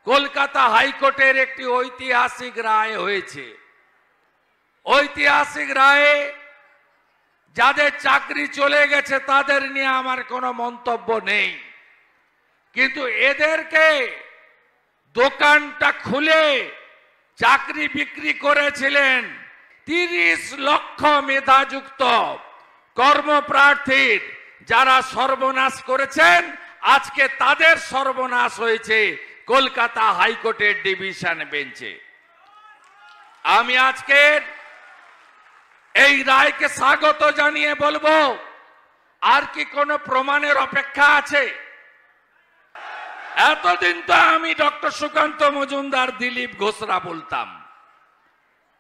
কলকাতা হাইকোর্টের একটি ঐতিহাসিক রায় হয়েছে। ঐতিহাসিক রায়ে যাদের চাকরি চলে গেছে তাদের নিয়ে আমার কোনো মন্তব্য নেই, কিন্তু এদেরকে দোকানটা খুলে চাকরি বিক্রি করেছিলেন 30 লক্ষ মেধাযুক্ত কর্মপ্রার্থীর, যারা সর্বনাশ করেছেন আজকে তাদের সর্বনাশ হয়েছে কলকাতা হাইকোর্টের ডিভিশন বেঞ্চে। আমি আজকের এই রায়কে স্বাগত জানিয়ে বলবো, আর কি কোনো প্রমাণের অপেক্ষা আছে? এতদিন তো আমি ডক্টর সুকান্ত মজুমদার, দিলীপ ঘোষরা বলতাম,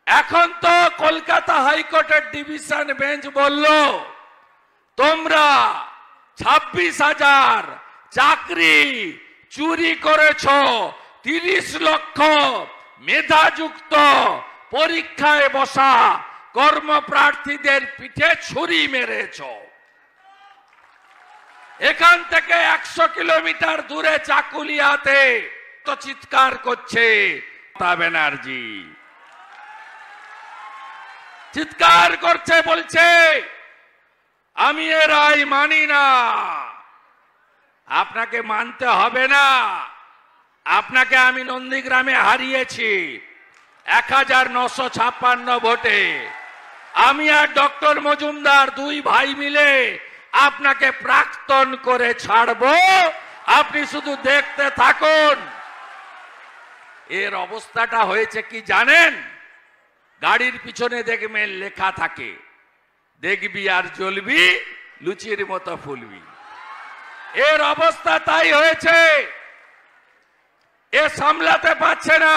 এখন তো কলকাতা হাইকোর্টের ডিভিশন বেঞ্চ বলল তোমরা 26,000 চাকরি চুরি করেছ, 30 লক্ষ মেধাযুক্ত পরীক্ষায় বসা কর্মপ্রার্থীদের পিঠে ছুরি মেরেছ। এখান থেকে 100 কিলোমিটার দূরে চাকুলিয়াতে তো চিৎকার করছে মমতা ব্যানার্জি, চিৎকার করছে, বলছে আমি এ রায় মানি না। আপনাকে মানতে হবে না, আপনাকে আমি নন্দীগ্রামে হারিয়েছি 1956 ভোটে। আমি আর ডক্টর মজুমদার দুই ভাই মিলে আপনাকে প্রাক্তন করে ছাড়বো, আপনি শুধু দেখতে থাকুন। এর অবস্থাটা হয়েছে কি জানেন? গাড়ির পিছনে দেখবেন লেখা থাকে, দেখবি আর জ্বলবি, লুচির মতো ফুলবি। এর অবস্থা তাই হয়েছে। এ সামলাতে পারছে না।